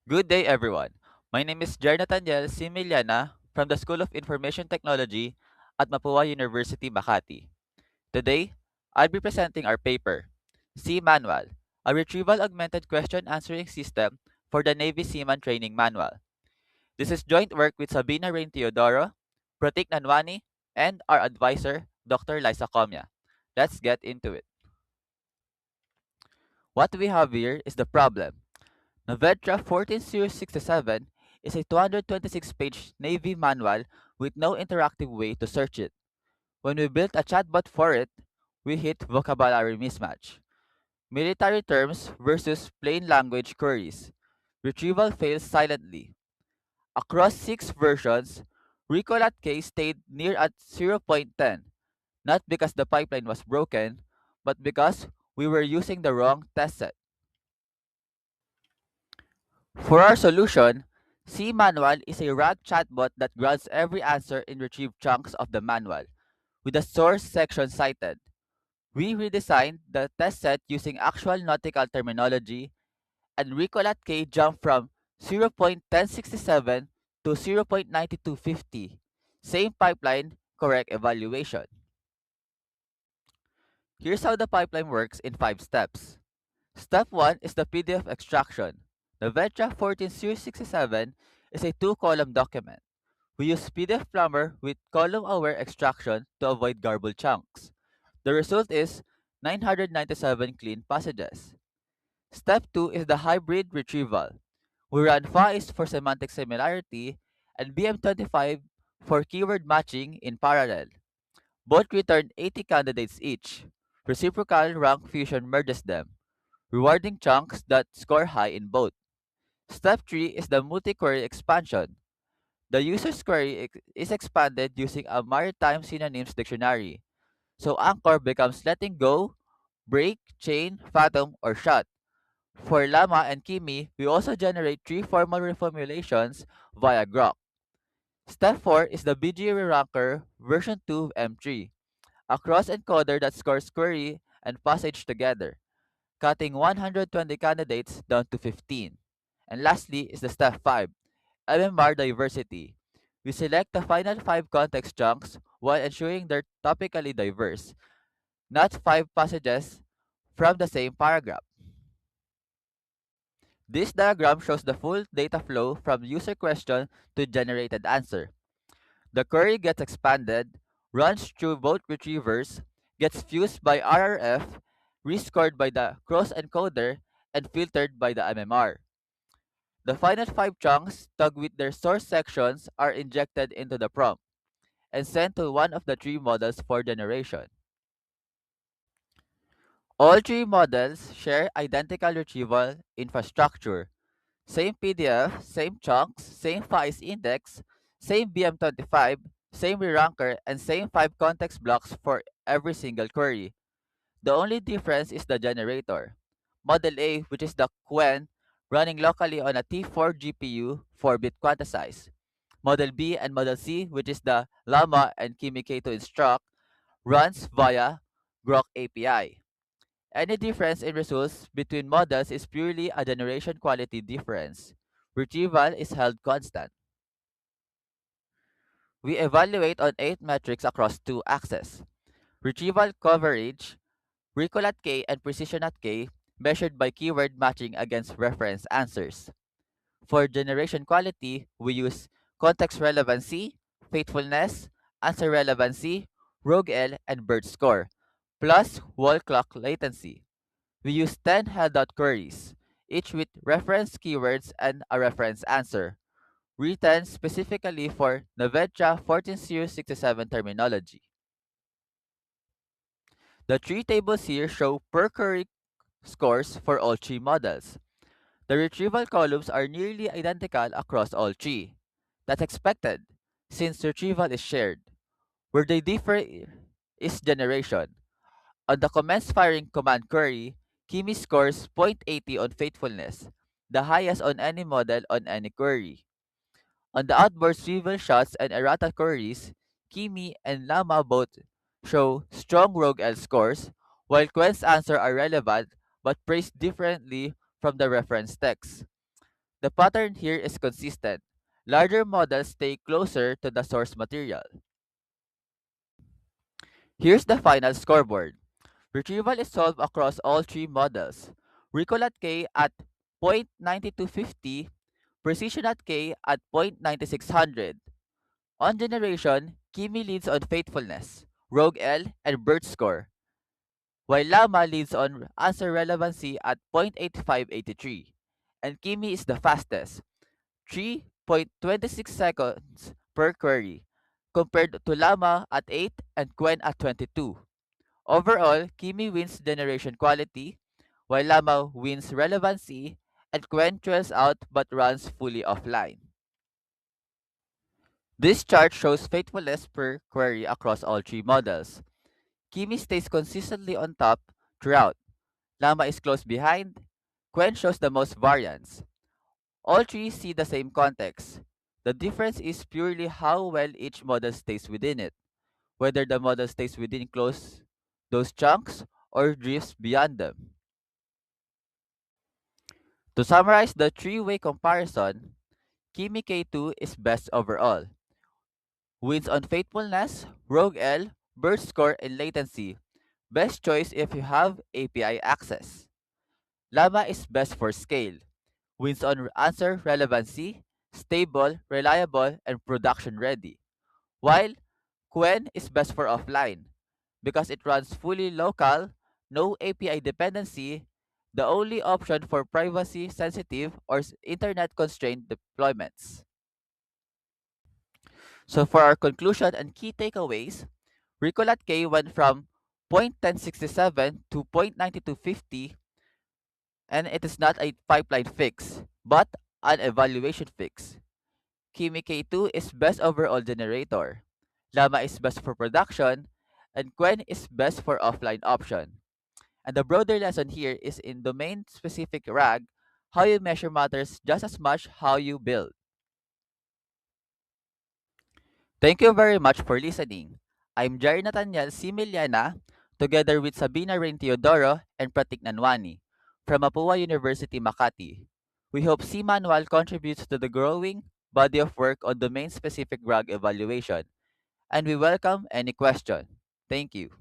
Good day, everyone. My name is Jer Nathaniel Similiana from the School of Information Technology at Mapua University, Makati. Today, I'll be presenting our paper, Sea Manual, a retrieval augmented question answering system for the Navy Seaman Training Manual. This is joint work with Sabina Rain Teodoro, Pratik Nanwani, and our advisor, Dr. Liza Comia. Let's get into it. What we have here is the problem. Navedra 14067 is a 226-page Navy manual with no interactive way to search it. When we built a chatbot for it, we hit vocabulary mismatch. Military terms versus plain language queries. Retrieval fails silently. Across 6 versions, recall at K stayed near at 0.10, not because the pipeline was broken, but because we were using the wrong test set. For our solution, C Manual is a RAG chatbot that grabs every answer in retrieved chunks of the manual, with the source section cited. We redesigned the test set using actual nautical terminology, and Recall at K jumped from 0.1067 to 0.9250. Same pipeline, correct evaluation. Here's how the pipeline works in 5 steps. Step 1 is the PDF extraction. The VETRA 14067 is a 2-column document. We use PDF Plumber with column-aware extraction to avoid garbled chunks. The result is 997 clean passages. Step 2 is the hybrid retrieval. We run FAIST for semantic similarity and BM25 for keyword matching in parallel. Both return 80 candidates each. Reciprocal rank fusion merges them, rewarding chunks that score high in both. Step 3 is the multi-query expansion. The user's query is expanded using a maritime synonyms dictionary. So anchor becomes letting go, break, chain, fathom, or shut. For Llama and Kimi, we also generate 3 formal reformulations via Grok. Step 4 is the BG Ranker version 2 of M3, a cross encoder that scores query and passage together, cutting 120 candidates down to 15. And lastly is the step 5, MMR diversity. We select the final 5 context chunks while ensuring they're topically diverse, not 5 passages from the same paragraph. This diagram shows the full data flow from user question to generated answer. The query gets expanded, runs through both retrievers, gets fused by RRF, rescored by the cross encoder, and filtered by the MMR. The final 5 chunks, tagged with their source sections, are injected into the prompt and sent to one of the 3 models for generation. All 3 models share identical retrieval infrastructure. Same PDF, same chunks, same FAIS index, same BM25, same re-ranker, and same 5 context blocks for every single query. The only difference is the generator. Model A, which is the Quen, running locally on a T4 GPU 4-bit quantize. Model B and Model C, which is the Llama and Kimi K2 instruct, runs via Grok API. Any difference in results between models is purely a generation quality difference. Retrieval is held constant. We evaluate on 8 metrics across 2 axes. Retrieval coverage, recall at K, and precision at K, measured by keyword matching against reference answers. For generation quality, we use context relevancy, faithfulness, answer relevancy, rogue L, and bird score, plus wall clock latency. We use 10 held-out queries, each with reference keywords and a reference answer, written specifically for Navedra 14067 terminology. The 3 tables here show per query scores for all 3 models. The retrieval columns are nearly identical across all 3. That's expected, since retrieval is shared. Where they differ is generation. On the commence firing command query, Kimi scores 0.80 on faithfulness, the highest on any model on any query. On the outboard swivel shots and errata queries, Kimi and Llama both show strong rogue L scores, while Quen's answers are relevant but praised differently from the reference text. The pattern here is consistent. Larger models stay closer to the source material. Here's the final scoreboard. Retrieval is solved across all three models. Recall at K at 0.9250, precision at K at 0.9600. On generation, Kimi leads on faithfulness, Rogue L, and BERT score, while Llama leads on answer relevancy at 0.8583. And Kimi is the fastest, 3.26 seconds per query, compared to Llama at 8 and Quen at 22. Overall, Kimi wins generation quality, while Llama wins relevancy, and Quen trails out but runs fully offline. This chart shows faithfulness per query across all three models. Kimi stays consistently on top throughout. Llama is close behind. Quen shows the most variance. All three see the same context. The difference is purely how well each model stays within it, whether the model stays within close those chunks or drifts beyond them. To summarize the three-way comparison, Kimi K2 is best overall. Wins on faithfulness, Rogue L, burst score, and latency. Best choice if you have API access. Llama is best for scale. Wins on answer relevancy, stable, reliable, and production ready. While Quen is best for offline because it runs fully local, no API dependency, the only option for privacy sensitive or internet constrained deployments. So for our conclusion and key takeaways, Ricolat K went from 0.1067 to 0.9250, and it is not a pipeline fix, but an evaluation fix. Kimi K2 is best overall generator. Llama is best for production, and Quen is best for offline option. And the broader lesson here is in domain specific RAG, how you measure matters just as much how you build. Thank you very much for listening. I'm Jerry Nathaniel Similiana, together with Sabina Rain Teodoro and Pratik Nanwani from Mapua University, Makati. We hope C Manual contributes to the growing body of work on domain-specific RAG evaluation, and we welcome any question. Thank you.